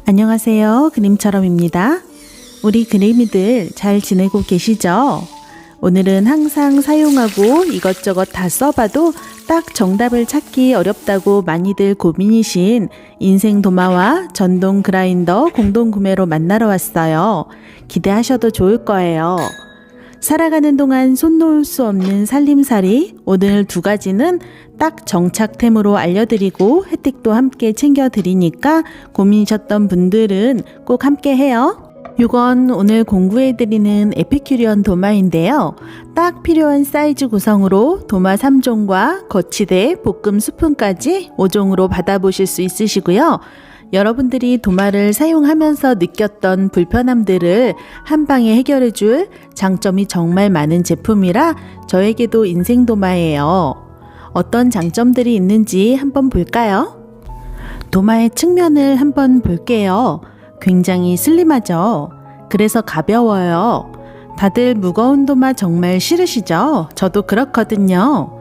안녕하세요. 그림처럼입니다. 우리 그림이들 잘 지내고 계시죠? 오늘은 항상 사용하고 이것저것 다 써봐도 딱 정답을 찾기 어렵다고 많이들 고민이신 인생 도마와 전동 그라인더 공동 구매로 만나러 왔어요. 기대하셔도 좋을 거예요. 살아가는 동안 손 놓을 수 없는 살림살이, 오늘 두 가지는 딱 정착템으로 알려드리고 혜택도 함께 챙겨드리니까 고민이셨던 분들은 꼭 함께 해요. 이건 오늘 공구해드리는 에피큐리언 도마인데요. 딱 필요한 사이즈 구성으로 도마 3종과 거치대, 볶음 스푼까지 5종으로 받아보실 수 있으시고요. 여러분들이 도마를 사용하면서 느꼈던 불편함들을 한 방에 해결해줄 장점이 정말 많은 제품이라 저에게도 인생 도마예요. 어떤 장점들이 있는지 한번 볼까요? 도마의 측면을 한번 볼게요. 굉장히 슬림하죠? 그래서 가벼워요. 다들 무거운 도마 정말 싫으시죠? 저도 그렇거든요.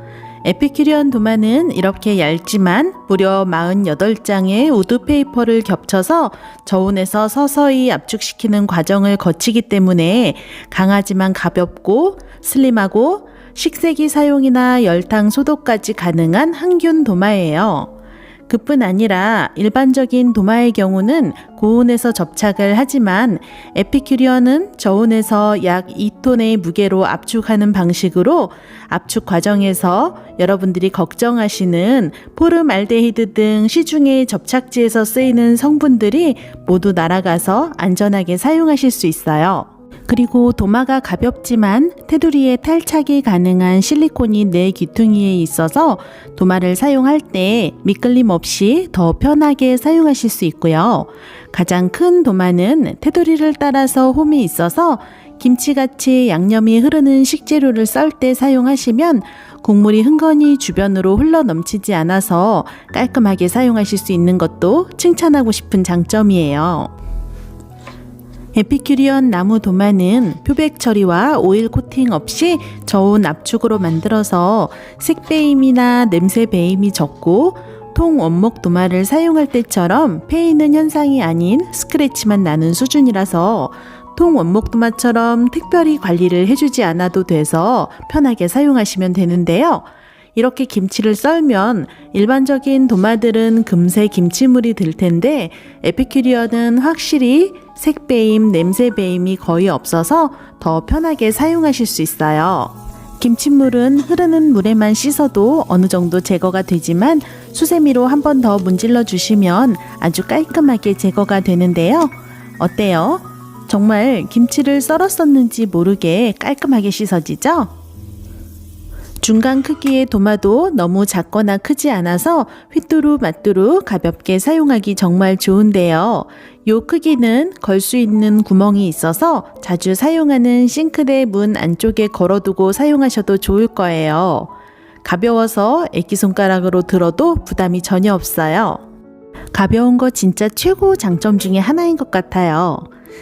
에피큐리언 도마는 이렇게 얇지만 무려 48장의 우드 페이퍼를 겹쳐서 저온에서 서서히 압축시키는 과정을 거치기 때문에 강하지만 가볍고 슬림하고 식세기 사용이나 열탕 소독까지 가능한 항균 도마예요. 그뿐 아니라 일반적인 도마의 경우는 고온에서 접착을 하지만 에피큐리언은 저온에서 약 2톤의 무게로 압축하는 방식으로 압축 과정에서 여러분들이 걱정하시는 포름알데히드 등 시중의 접착제에서 쓰이는 성분들이 모두 날아가서 안전하게 사용하실 수 있어요. 그리고 도마가 가볍지만 테두리에 탈착이 가능한 실리콘이 내 귀퉁이에 있어서 도마를 사용할 때 미끌림 없이 더 편하게 사용하실 수 있고요. 가장 큰 도마는 테두리를 따라서 홈이 있어서 김치같이 양념이 흐르는 식재료를 썰 때 사용하시면 국물이 흥건히 주변으로 흘러 넘치지 않아서 깔끔하게 사용하실 수 있는 것도 칭찬하고 싶은 장점이에요. 에피큐리언 나무 도마는 표백 처리와 오일 코팅 없이 저온 압축으로 만들어서 색 배임이나 냄새 배임이 적고 통 원목 도마를 사용할 때처럼 패이는 현상이 아닌 스크래치만 나는 수준이라서 통 원목 도마처럼 특별히 관리를 해주지 않아도 돼서 편하게 사용하시면 되는데요. 이렇게 김치를 썰면 일반적인 도마들은 금세 김치물이 들 텐데 에피큐리언은 확실히 색 배임, 냄새 배임이 거의 없어서 더 편하게 사용하실 수 있어요. 김치물은 흐르는 물에만 씻어도 어느 정도 제거가 되지만 수세미로 한 번 더 문질러 주시면 아주 깔끔하게 제거가 되는데요. 어때요? 정말 김치를 썰었었는지 모르게 깔끔하게 씻어지죠? 중간 크기의 도마도 너무 작거나 크지 않아서 휘뚜루마뚜루 가볍게 사용하기 정말 좋은데요. 요 크기는 걸 수 있는 구멍이 있어서 자주 사용하는 싱크대 문 안쪽에 걸어두고 사용하셔도 좋을 거예요. 가벼워서 애기손가락으로 들어도 부담이 전혀 없어요. 가벼운 거 진짜 최고 장점 중에 하나인 것 같아요.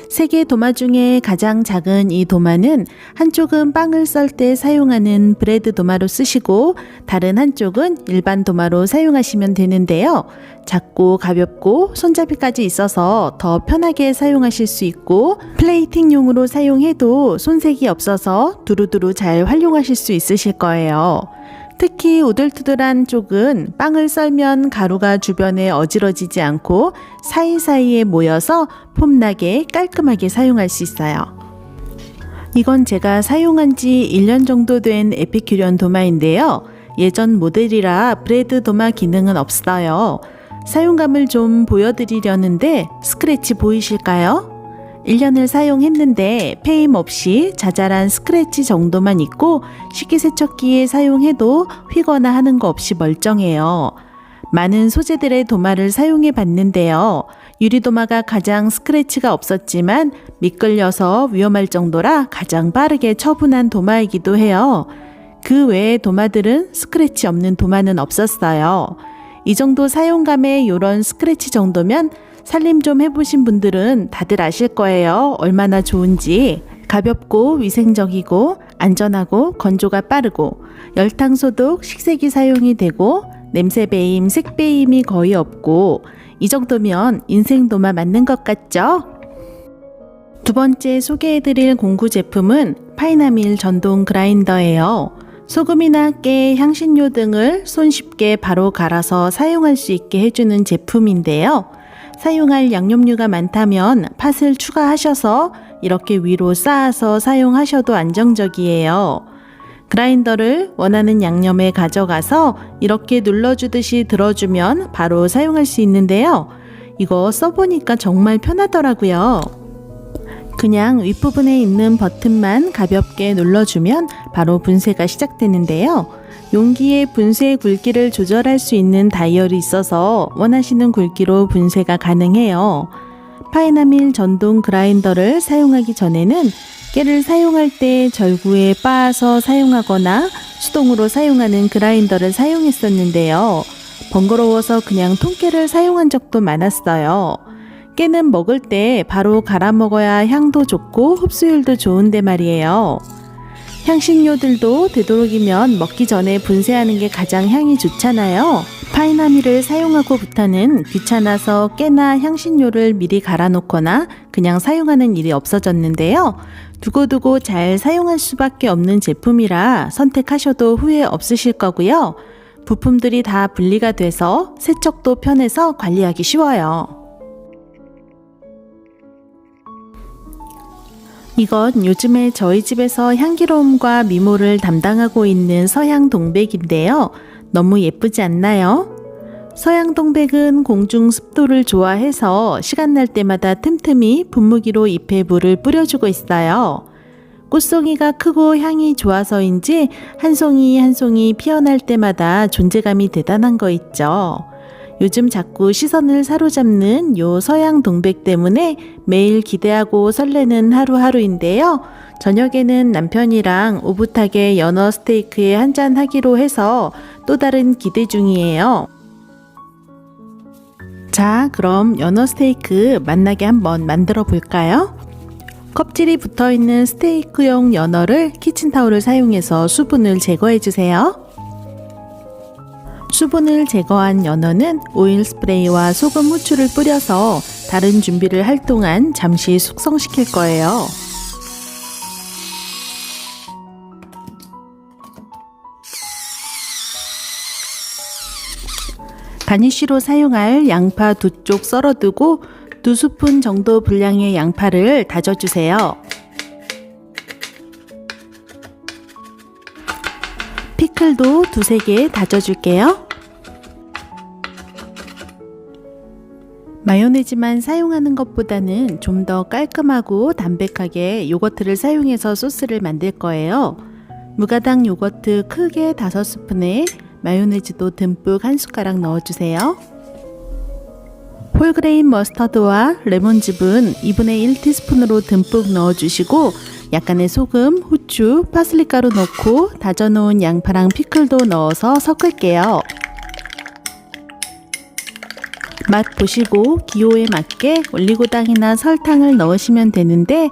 세 개 도마 중에 가장 작은 이 도마는 한쪽은 빵을 썰 때 사용하는 브레드 도마로 쓰시고 다른 한쪽은 일반 도마로 사용하시면 되는데요. 작고 가볍고 손잡이까지 있어서 더 편하게 사용하실 수 있고 플레이팅용으로 사용해도 손색이 없어서 두루두루 잘 활용하실 수 있으실 거예요. 특히 우들투들한 쪽은 빵을 썰면 가루가 주변에 어지러지지 않고 사이사이에 모여서 폼나게 깔끔하게 사용할 수 있어요. 이건 제가 사용한 지 1년 정도 된 에피큐리언 도마인데요. 예전 모델이라 브레드 도마 기능은 없어요. 사용감을 좀 보여드리려는데 스크래치 보이실까요? 1년을 사용했는데 페임 없이 자잘한 스크래치 정도만 있고 식기세척기에 사용해도 휘거나 하는 거 없이 멀쩡해요. 많은 소재들의 도마를 사용해 봤는데요. 유리도마가 가장 스크래치가 없었지만 미끌려서 위험할 정도라 가장 빠르게 처분한 도마이기도 해요. 그 외의 도마들은 스크래치 없는 도마는 없었어요. 이 정도 사용감에 이런 스크래치 정도면 살림 좀 해보신 분들은 다들 아실 거예요. 얼마나 좋은지. 가볍고 위생적이고 안전하고 건조가 빠르고 열탕 소독, 식세기 사용이 되고 냄새 배임, 색 배임이 거의 없고 이 정도면 인생도마 맞는 것 같죠? 두 번째 소개해드릴 공구 제품은 파이나밀 전동 그라인더예요. 소금이나 깨, 향신료 등을 손쉽게 바로 갈아서 사용할 수 있게 해주는 제품인데요. 사용할 양념류가 많다면 팥을 추가하셔서 이렇게 위로 쌓아서 사용하셔도 안정적이에요. 그라인더를 원하는 양념에 가져가서 이렇게 눌러주듯이 들어주면 바로 사용할 수 있는데요. 이거 써보니까 정말 편하더라고요. 그냥 윗부분에 있는 버튼만 가볍게 눌러주면 바로 분쇄가 시작되는데요. 용기의 분쇄 굵기를 조절할 수 있는 다이얼이 있어서 원하시는 굵기로 분쇄가 가능해요. 파이나밀 전동 그라인더를 사용하기 전에는 깨를 사용할 때 절구에 빻아서 사용하거나 수동으로 사용하는 그라인더를 사용했었는데요. 번거로워서 그냥 통깨를 사용한 적도 많았어요. 깨는 먹을 때 바로 갈아 먹어야 향도 좋고 흡수율도 좋은데 말이에요. 향신료들도 되도록이면 먹기 전에 분쇄하는 게 가장 향이 좋잖아요. 파이나밀을 사용하고부터는 귀찮아서 깨나 향신료를 미리 갈아 놓거나 그냥 사용하는 일이 없어졌는데요. 두고두고 잘 사용할 수밖에 없는 제품이라 선택하셔도 후회 없으실 거고요. 부품들이 다 분리가 돼서 세척도 편해서 관리하기 쉬워요. 이건 요즘에 저희 집에서 향기로움과 미모를 담당하고 있는 서양 동백인데요. 너무 예쁘지 않나요? 서양 동백은 공중 습도를 좋아해서 시간 날 때마다 틈틈이 분무기로 잎에 물을 뿌려주고 있어요. 꽃송이가 크고 향이 좋아서인지 한 송이 한 송이 피어날 때마다 존재감이 대단한 거 있죠. 요즘 자꾸 시선을 사로잡는 요 서양 동백 때문에 매일 기대하고 설레는 하루하루인데요. 저녁에는 남편이랑 오붓하게 연어 스테이크에 한잔 하기로 해서 또 다른 기대 중이에요. 자, 그럼 연어 스테이크 맛나게 한번 만들어 볼까요? 껍질이 붙어있는 스테이크용 연어를 키친타올을 사용해서 수분을 제거해 주세요. 수분을 제거한 연어는 오일 스프레이와 소금, 후추를 뿌려서 다른 준비를 할 동안 잠시 숙성시킬 거예요. 가니쉬로 사용할 양파 2쪽 썰어두고 2스푼 정도 분량의 양파를 다져주세요. 피클도 2-3개 다져줄게요. 마요네즈만 사용하는 것보다는 좀 더 깔끔하고 담백하게 요거트를 사용해서 소스를 만들 거예요. 무가당 요거트 크게 5스푼에 마요네즈도 듬뿍 1숟가락 넣어주세요. 홀그레인 머스터드와 레몬즙은 2분의 1티스푼으로 듬뿍 넣어주시고 약간의 소금, 후추, 파슬리 가루 넣고 다져놓은 양파랑 피클도 넣어서 섞을게요. 맛 보시고 기호에 맞게 올리고당이나 설탕을 넣으시면 되는데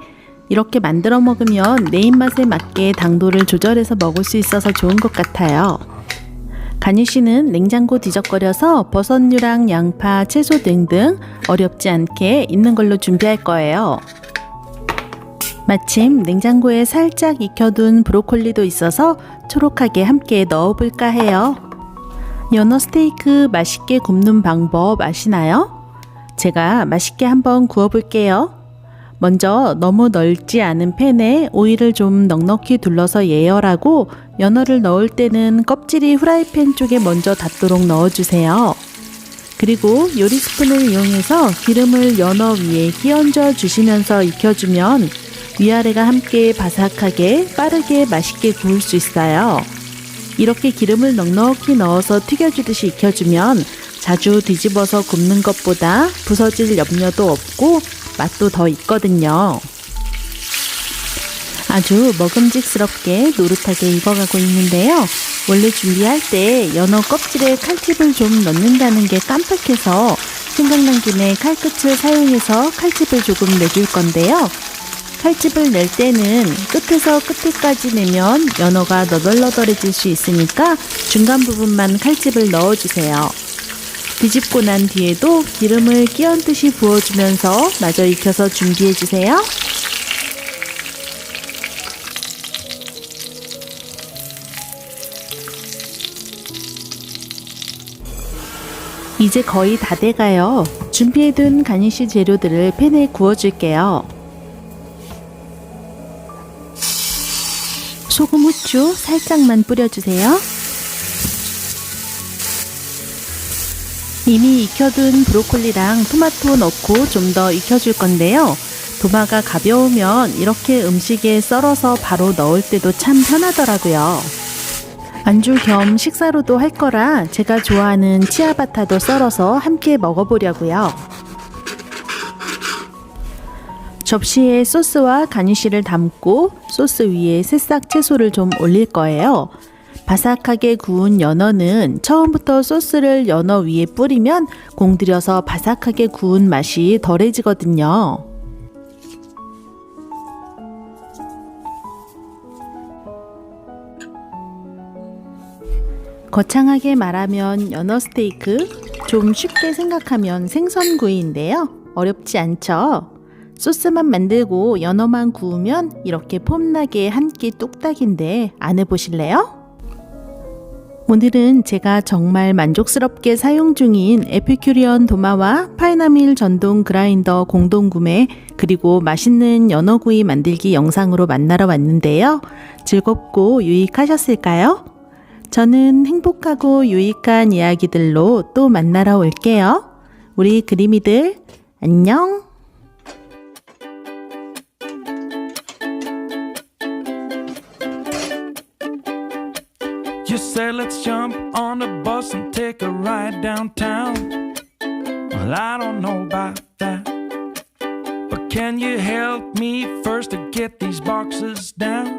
이렇게 만들어 먹으면 내 입맛에 맞게 당도를 조절해서 먹을 수 있어서 좋은 것 같아요. 가니쉬는 냉장고 뒤적거려서 버섯류랑 양파, 채소 등등 어렵지 않게 있는 걸로 준비할 거예요. 마침 냉장고에 살짝 익혀둔 브로콜리도 있어서 초록하게 함께 넣어볼까 해요. 연어 스테이크 맛있게 굽는 방법 아시나요? 제가 맛있게 한번 구워볼게요. 먼저 너무 넓지 않은 팬에 오일을 좀 넉넉히 둘러서 예열하고 연어를 넣을 때는 껍질이 후라이팬 쪽에 먼저 닿도록 넣어주세요. 그리고 요리 스푼을 이용해서 기름을 연어 위에 끼얹어 주시면서 익혀주면 위아래가 함께 바삭하게 빠르게 맛있게 구울 수 있어요. 이렇게 기름을 넉넉히 넣어서 튀겨주듯이 익혀주면 자주 뒤집어서 굽는 것보다 부서질 염려도 없고 맛도 더 있거든요. 아주 먹음직스럽게 노릇하게 익어가고 있는데요. 원래 준비할 때 연어 껍질에 칼집을 좀 넣는다는 게 깜빡해서 생각난 김에 칼끝을 사용해서 칼집을 조금 내줄 건데요. 칼집을 낼 때는 끝에서 끝에까지 내면 연어가 너덜너덜해질 수 있으니까 중간 부분만 칼집을 넣어주세요. 뒤집고 난 뒤에도 기름을 끼얹듯이 부어주면서 마저 익혀서 준비해주세요. 이제 거의 다 돼가요. 준비해둔 가니쉬 재료들을 팬에 구워줄게요. 소금, 후추 살짝만 뿌려주세요. 이미 익혀둔 브로콜리랑 토마토 넣고 좀 더 익혀줄 건데요. 도마가 가벼우면 이렇게 음식에 썰어서 바로 넣을 때도 참 편하더라고요. 안주 겸 식사로도 할 거라 제가 좋아하는 치아바타도 썰어서 함께 먹어보려고요. 접시에 소스와 가니쉬를 담고 소스 위에 새싹 채소를 좀 올릴 거예요. 바삭하게 구운 연어는 처음부터 소스를 연어 위에 뿌리면 공들여서 바삭하게 구운 맛이 덜해지거든요. 거창하게 말하면 연어 스테이크, 좀 쉽게 생각하면 생선구이인데요. 어렵지 않죠? 소스만 만들고 연어만 구우면 이렇게 폼나게 한 끼 뚝딱인데 안 해보실래요? 오늘은 제가 정말 만족스럽게 사용 중인 에피큐리언 도마와 파이나밀 전동 그라인더 공동 구매, 그리고 맛있는 연어구이 만들기 영상으로 만나러 왔는데요. 즐겁고 유익하셨을까요? 저는 행복하고 유익한 이야기들로 또 만나러 올게요. 우리 그림이들 안녕. You said let's jump on the bus and take a ride downtown. Well, I don't know about that, but can you help me first to get these boxes down?